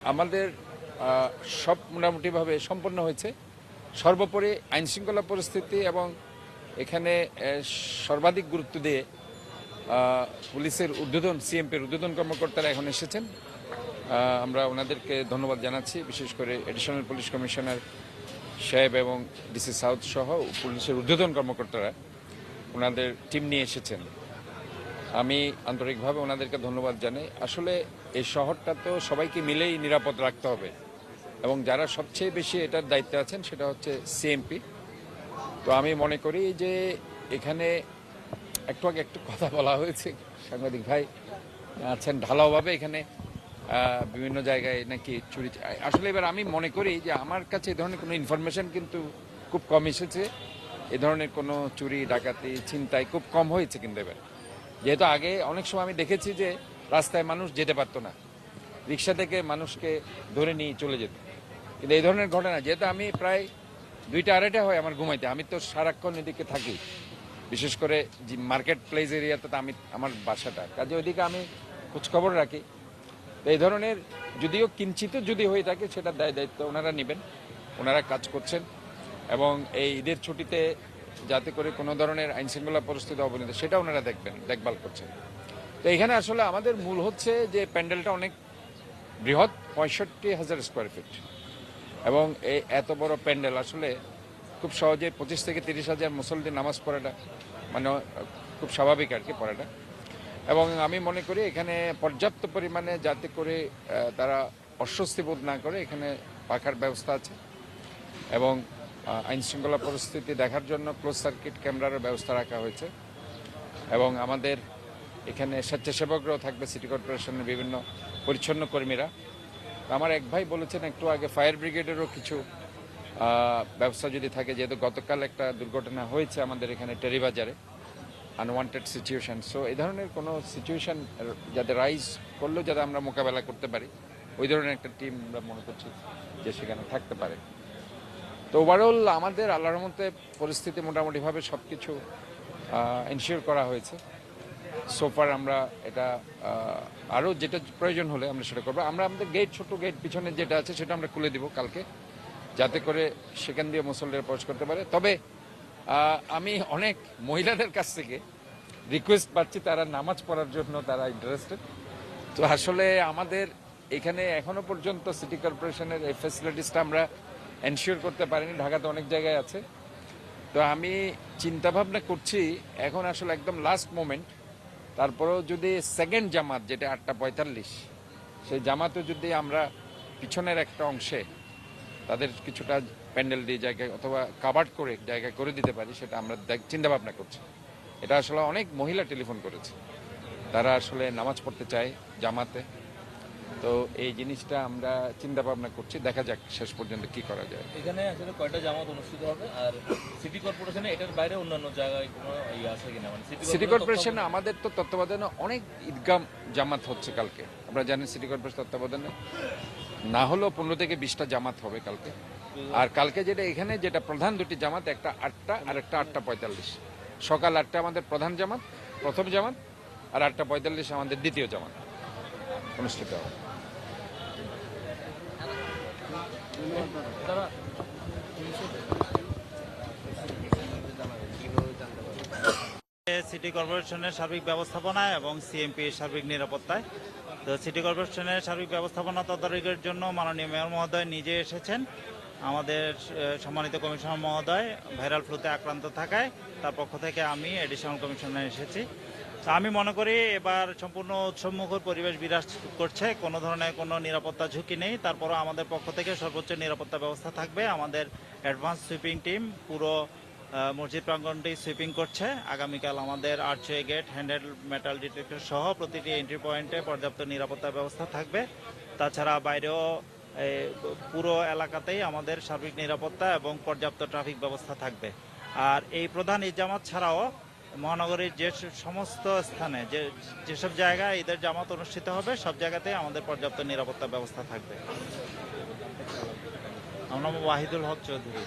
আমাদের সব মোটামুটিভাবে সম্পন্ন হয়েছে। সর্বোপরি আইনশৃঙ্খলা পরিস্থিতি এবং এখানে সর্বাধিক গুরুত্ব দিয়ে পুলিশের ঊর্ধ্বতন সিএমপির ঊর্ধ্বতন কর্মকর্তারা এখন এসেছেন। আমরা ওনাদেরকে ধন্যবাদ জানাচ্ছি, বিশেষ করে এডিশনাল পুলিশ কমিশনার সাহেব এবং ডিসি সাউথ সহ পুলিশের ঊর্ধ্বতন কর্মকর্তারা ওনাদের টিম নিয়ে এসেছেন। আমি আন্তরিকভাবে ওনাদেরকে ধন্যবাদ জানাই। আসলে এই শহরটা তো সবাইকে মিলেই নিরাপদ রাখতে হবে এবং যারা সবচেয়ে বেশি এটার দায়িত্বে আছেন সেটা হচ্ছে সিএমপি। তো আমি মনে করি যে এখানে একটু আগে একটু কথা বলা হয়েছে, সাংবাদিক ভাই আছেন ঢালাওভাবে এখানে বিভিন্ন জায়গায় নাকি চুরি। আসলে এবার আমি মনে করি যে আমার কাছে এই ধরনের কোনো ইনফরমেশন কিন্তু খুব কম এসেছে। এ ধরনের কোনো চুরি ডাকাতি ছিনতাই খুব কম হয়েছে। কিন্তু এবার যেহেতু আগে অনেক সময় আমি দেখেছি যে রাস্তায় মানুষ যেতে পারতো না, রিক্সা থেকে মানুষকে ধরে নিয়ে চলে যেত, কিন্তু এই ধরনের ঘটনা যেহেতু আমি প্রায় 2টা 2:30 হয় আমার ঘুমাইতে, আমি তো সারাক্ষণ এদিকে থাকি, বিশেষ করে যে মার্কেট প্লেস এরিয়াতে তো আমি আমার বাসাটা, কাজে ওইদিকে আমি খোঁজখবর রাখি। তো এই ধরনের যদিও কিঞ্চিত যদি হয়ে থাকে সেটা দায়িত্ব ওনারা নেবেন, ওনারা কাজ করছেন এবং এই ঈদের ছুটিতে যাতে করে কোনো ধরনের আইনশৃঙ্খলা পরিস্থিতি অবনতি সেটা ওনারা দেখভাল করছেন। তো এখানে আসলে আমাদের মূল হচ্ছে যে প্যান্ডেলটা অনেক বৃহৎ, 65,000 স্কোয়ার ফিট, এবং এই এত বড় প্যান্ডেল আসলে খুব সহজে 25 থেকে 30,000 মুসল্লি নামাজ পড়াটা মানে খুব স্বাভাবিক আর কি পড়াটা। এবং আমি মনে করি এখানে পর্যাপ্ত পরিমাণে যাতে করে তারা অস্বস্তি বোধ না করে এখানে পাখার ব্যবস্থা আছে এবং আইনশৃঙ্খলা পরিস্থিতি দেখার জন্য ক্লোজ সার্কিট ক্যামেরারও ব্যবস্থা রাখা হয়েছে এবং আমাদের এখানে স্বেচ্ছাসেবকরাও থাকবে, সিটি কর্পোরেশনের বিভিন্ন পরিচ্ছন্ন কর্মীরা। আমার এক ভাই বলেছেন একটু আগে ফায়ার ব্রিগেডেরও কিছু ব্যবস্থা যদি থাকে, যেহেতু গতকাল একটা দুর্ঘটনা হয়েছে আমাদের এখানে টেরিবাজারে, আনওয়ান্টেড সিচুয়েশন। সো এই ধরনের কোনো সিচুয়েশন যাতে রাইজ করলেও যাতে আমরা মোকাবেলা করতে পারি, ওই ধরনের একটা টিম আমরা মনে করছি যে সেখানে থাকতে পারে। তো ওভারঅল আমাদের আল্লাহর রহমতে পরিস্থিতি মোটামুটিভাবে সব কিছু এনশিওর করা হয়েছে। সোফার আমরা এটা আরও যেটা প্রয়োজন হলে আমরা সেটা করবো। আমরা আমাদের গেট, ছোট গেট পিছনে যেটা আছে সেটা আমরা খুলে দিব কালকে, যাতে করে সেখান দিয়ে মুসল্লিরা প্রবেশ করতে পারে। তবে আমি অনেক মহিলাদের কাছ থেকে রিকোয়েস্ট পাচ্ছি তারা নামাজ পড়ার জন্য তারা ইন্টারেস্টেড। তো আসলে আমাদের এখানে এখনো পর্যন্ত সিটি কর্পোরেশনের এই ফ্যাসিলিটিসটা আমরা এনশিওর করতে পারিনি, ঢাকাতে অনেক জায়গায় আছে। তো আমি চিন্তাভাবনা করছি এখন আসলে একদম লাস্ট মোমেন্ট, তারপরেও যদি সেকেন্ড জামাত যেটা 8:45 সেই জামাতও যদি আমরা পিছনের একটা অংশে তাদের কিছুটা প্যান্ডেল দিয়ে জায়গায় অথবা কাভার্ড করে জায়গায় করে দিতে পারি, সেটা আমরা চিন্তাভাবনা করছি। এটা আসলে অনেক মহিলা টেলিফোন করেছে, তারা আসলে নামাজ পড়তে চায় জামাতে। তো এই জিনিসটা আমরা চিন্তা ভাবনা করছি, দেখা যাক শেষ পর্যন্ত কি করা যায়। এখানে আসলে কয়টা জামাত অনুষ্ঠিত হবে আর সিটি কর্পোরেশনে এটার বাইরে অন্যান্য জায়গায় কোনো আছে কিনা? মানে সিটি কর্পোরেশন আমাদের তো তত্ত্বাবধানে অনেক ঈদগাহ জামাত হচ্ছে কালকে, আমরা জানি সিটি কর্পোরেশন তত্ত্বাবধানে না হলেও 15 থেকে 20টা জামাত হবে কালকে। আর কালকে যেটা এখানে যেটা প্রধান দুটি জামাত, একটা 8টা আর একটা 8:45। সকাল 8টা আমাদের প্রধান জামাত, প্রথম জামাত, আর 8:45 আমাদের দ্বিতীয় জামাত অনুষ্ঠিত হবে। সিটি কর্পোরেশনের সার্বিক ব্যবস্থাপনায় এবং সিএমপির সার্বিক নিরাপত্তায়। তো সিটি কর্পোরেশনের সার্বিক ব্যবস্থাপনা তদারকির জন্য মাননীয় মেয়র মহোদয় নিজে এসেছেন। আমাদের সম্মানিত কমিশনার মহোদয় ভাইরাল ফ্লুতে আক্রান্ত থাকায় তার পক্ষ থেকে আমি এডিশনাল কমিশনার এসেছি। তো আমি মনে করি এবার সম্পূর্ণ উৎসবমুখর পরিবেশ বিরাজ করছে, কোনো ধরনের কোনো নিরাপত্তা ঝুঁকি নেই। তারপরও আমাদের পক্ষ থেকে সর্বোচ্চ নিরাপত্তা ব্যবস্থা থাকবে। আমাদের অ্যাডভান্স সুইপিং টিম পুরো মসজিদ প্রাঙ্গণটি সুইপিং করছে। আগামীকাল আমাদের archway gate, handle metal detector সহ প্রতিটি এন্ট্রি পয়েন্টে পর্যাপ্ত নিরাপত্তা ব্যবস্থা থাকবে। তাছাড়া বাইরেও পুরো এলাকাতেই আমাদের সার্বিক নিরাপত্তা এবং পর্যাপ্ত ট্রাফিক ব্যবস্থা থাকবে। আর এই প্রধান ঈদ জামাত ছাড়াও মহানগরীর যে সমস্ত স্থানে যেসব জায়গায় ঈদের জামাত অনুষ্ঠিত হবে সব জায়গাতেই আমাদের পর্যাপ্ত নিরাপত্তা ব্যবস্থা থাকবে। আমার নাম ওয়াহিদুল হক চৌধুরী।